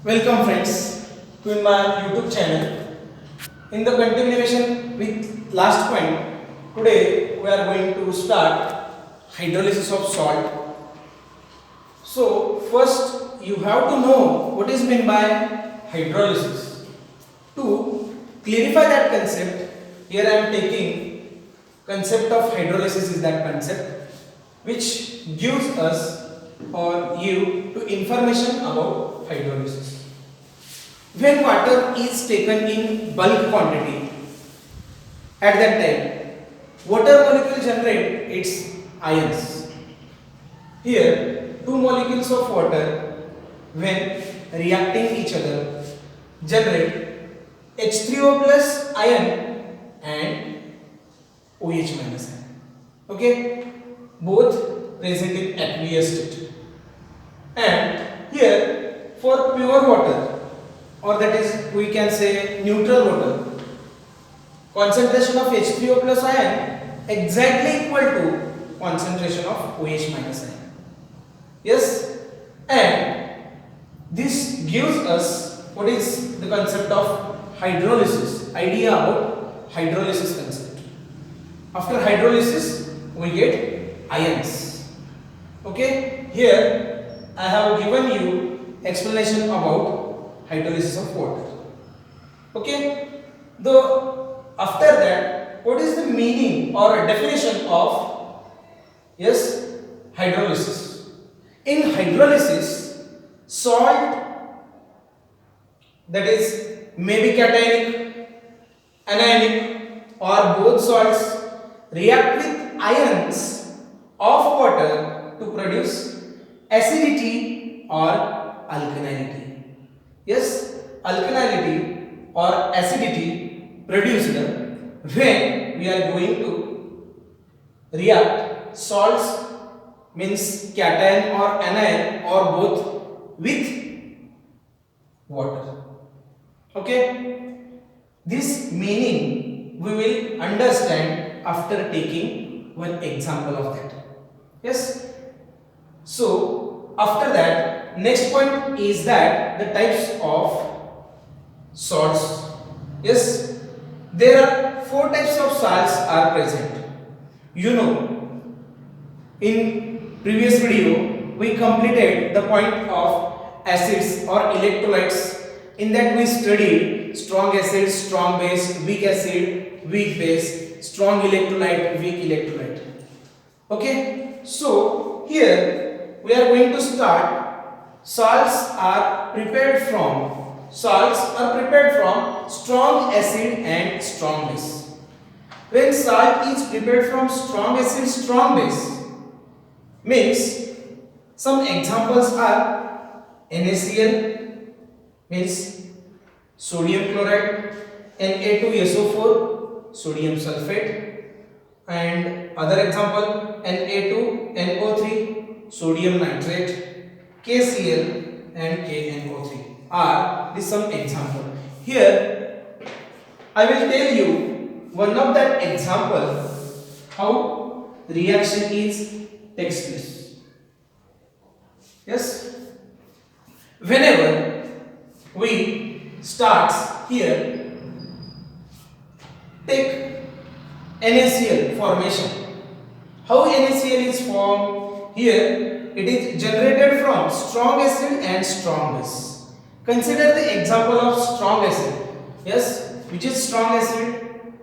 Welcome friends to my YouTube channel. In the continuation with last point, today we are going to start hydrolysis of salt. So first you have to know what is meant by hydrolysis. To clarify that concept, here I am taking concept of hydrolysis is that concept which gives us or you to information about hydrolysis. When water is taken in bulk quantity, at that time, water molecule generate its ions. Here, two molecules of water, when reacting each other, generate H3O plus ion and OH minus ion. Okay, both present in aqueous state. And here, for pure water, or that is we can say neutral water, concentration of H3O plus ion exactly equal to concentration of OH minus ion. Yes, and this gives us what is the concept of hydrolysis, idea about hydrolysis concept. After hydrolysis we get ions. Okay, here I have given you explanation about hydrolysis of water. Okay, though after that, what is the meaning or definition of hydrolysis? In hydrolysis, salt, that is maybe cationic, anionic, or both salts react with ions of water to produce acidity or alkalinity. Yes, alkalinity or acidity produced when we are going to react salts means cation or anion or both with water. Okay, this meaning we will understand after taking one example of that. Yes, so after that, next point is that the types of salts. Yes, there are four types of salts are present. You know, in previous video we completed the point of acids or electrolytes. In that we studied strong acid, strong base, weak acid, weak base, strong electrolyte, weak electrolyte. Okay, so here we are going to start. Salts are prepared from strong acid and strong base. When salt is prepared from strong acid, strong base, means some examples are NaCl means sodium chloride, Na2SO4 sodium sulfate, and other example Na2NO3 sodium nitrate, KCl and KNO3 are the some example. Here I will tell you one of that example how reaction is takes place. Yes, whenever we starts here, take NaCl formation. How NaCl is formed? Here it is generated from strong acid and strong base. Consider the example of strong acid. Yes, which is strong acid?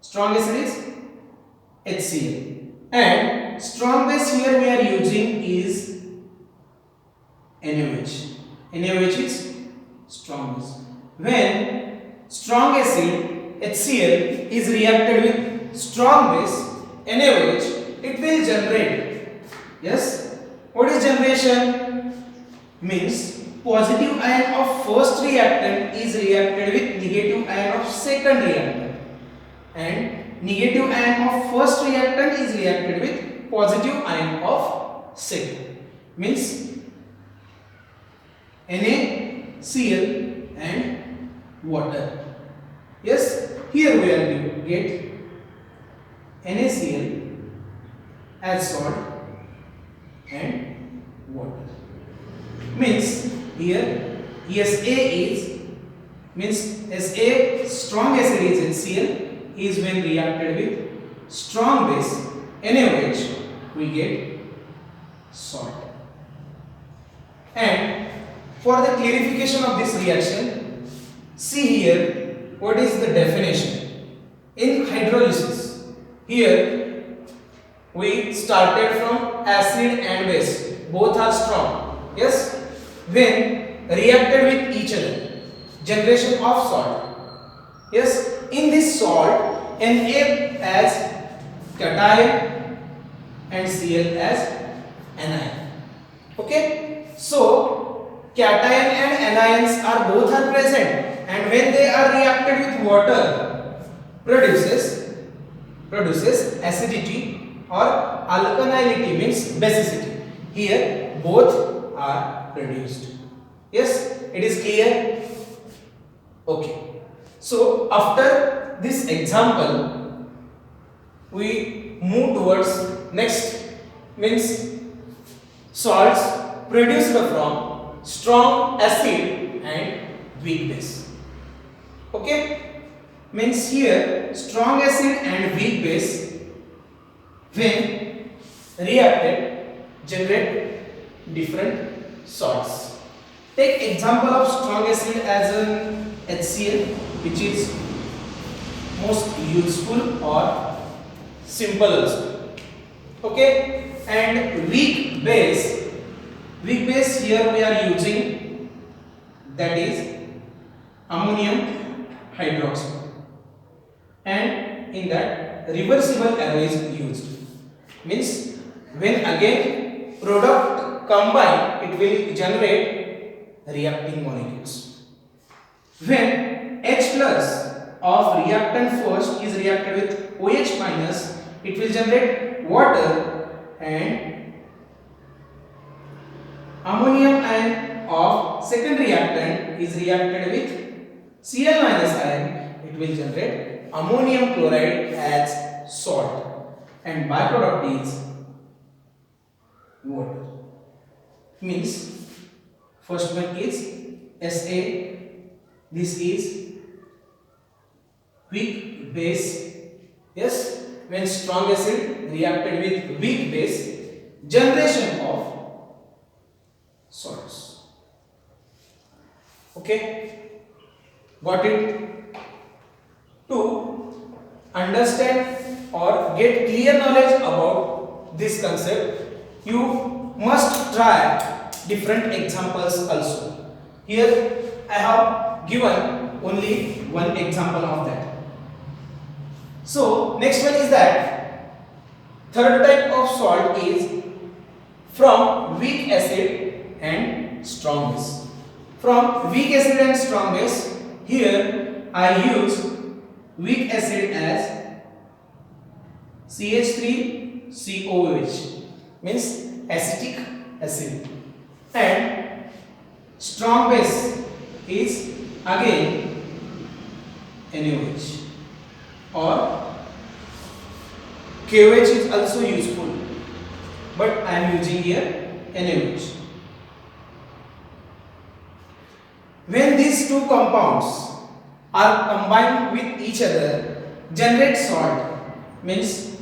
Strong acid is HCl. And strong base here we are using is NaOH. NaOH is strong base. When strong acid HCl is reacted with strong base NaOH, it will generate. Yes, what is generation? Means positive ion of first reactant is reacted with negative ion of second reactant, and negative ion of first reactant is reacted with positive ion of second. Means NaCl and water. Yes, here we are going to get NaCl as salt and water. Means here SA is means SA strong acid is HCl is when reacted with strong base NaOH we get salt. And for the clarification of this reaction, see here what is the definition. In hydrolysis, here we started from acid and base, both are strong. Yes, when reacted with each other, generation of salt. Yes, in this salt, Na as cation and Cl as anion. Okay, so cation and anions are both are present, and when they are reacted with water, produces acidity or alkalinity, means basicity. Here both are produced. Yes, it is clear. Okay, so after this example we move towards next, means salts produced from strong acid and weak base. Okay, means here strong acid and weak base when reacted generate different salts. Take example of strong acid as an HCl, which is most useful or simple also. Okay, and weak base here we are using, that is ammonium hydroxide, and in that reversible arrow is used. Means when again product combine, it will generate reacting molecules. When H plus of reactant first is reacted with OH minus, it will generate water, and ammonium ion of second reactant is reacted with Cl minus ion, it will generate ammonium chloride as salt, and byproduct is water. Means first one is SA, this is weak base. Yes, when strong acid reacted with weak base, generation of salts. Okay, got it? To understand or get clear knowledge about this concept, you must try different examples also. Here I have given only one example of that. So next one is that third type of salt is from weak acid and strong base. From weak acid and strong base, here I use weak acid as CH3COOH, means acetic acid, and strong base is again NaOH, or KOH is also useful, but I am using here NaOH. When these two compounds are combined with each other, generate salt, means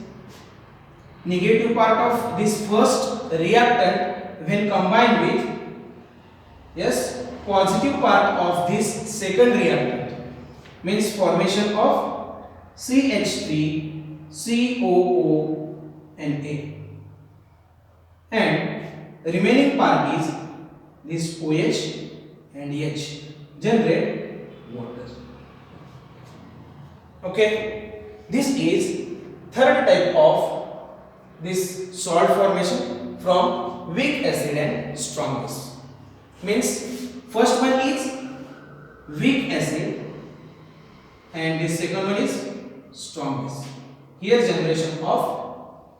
negative part of this first reactant when combined with, yes, positive part of this second reactant, means formation of CH3COO and remaining part is this OH and H, generate water. Okay, this is third type of this salt formation from weak acid and strong base. Means first one is weak acid and the second one is strong base. Here generation of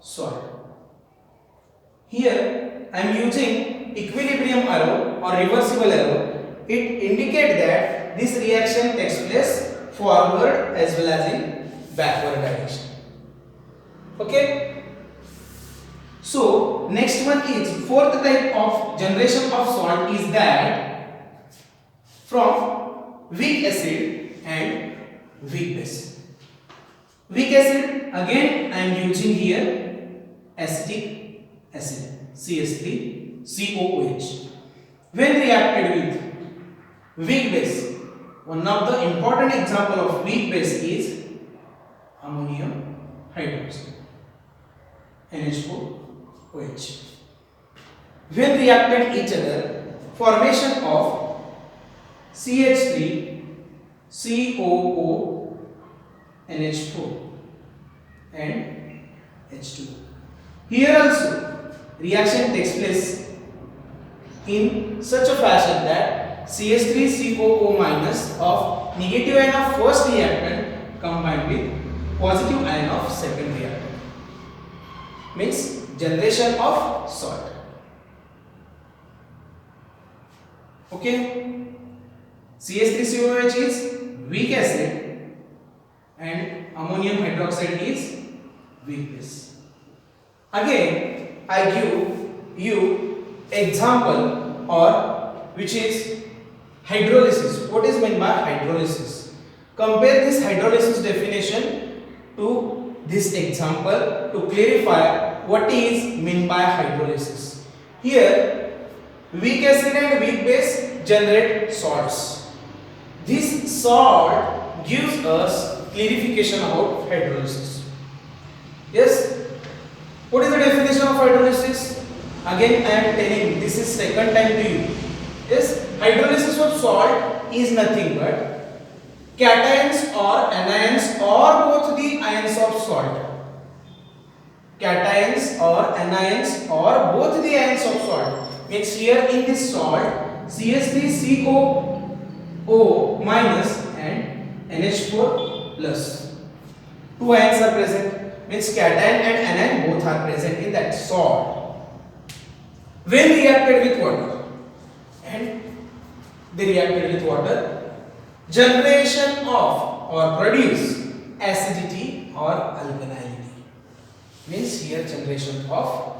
salt. Here I am using equilibrium arrow or reversible arrow. It indicates that this reaction takes place forward as well as in backward direction. Okay. So next one is fourth type of generation of salt is that from weak acid and weak base. Weak acid, again I am using here acetic acid CH3COOH. When reacted with weak base, one of the important example of weak base is ammonium hydroxide NH4OH. When reacted each other, formation of CH3COO NH4 and H2. Here also reaction takes place in such a fashion that CH3COO minus of negative ion of first reactant combined with positive ion of second reactant, means generation of salt. Okay, CH3COOH is weak acid and ammonium hydroxide is weak base. Again, I give you example or which is hydrolysis. What is meant by hydrolysis? Compare this hydrolysis definition to this example to clarify what is meant by hydrolysis. Here, weak acid and weak base generate salts. This salt gives us clarification about hydrolysis. Yes. What is the definition of hydrolysis? Again, I am telling this is second time to you. Yes, hydrolysis of salt is nothing but cations or anions or both the ions of salt. Cations or anions or both the ions of salt. Means here in this salt CH3COO minus and NH4 plus. Two ions are present. Means cation and anion both are present in that salt. When reacted with water, and they reacted with water, generation of or produce acidity or alkalinity. Means here generation of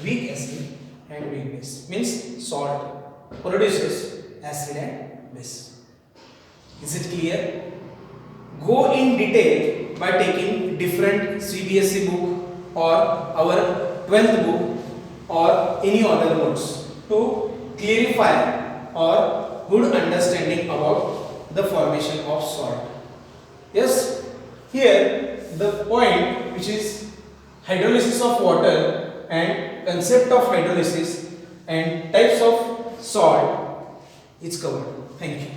weak acid and weak base. Means salt produces acid and base. Is it clear? Go in detail by taking different CBSE book or our 12th book or any other books to clarify or good understanding about the formation of salt. Yes, here the point which is hydrolysis of water and concept of hydrolysis and types of salt is covered. Thank you.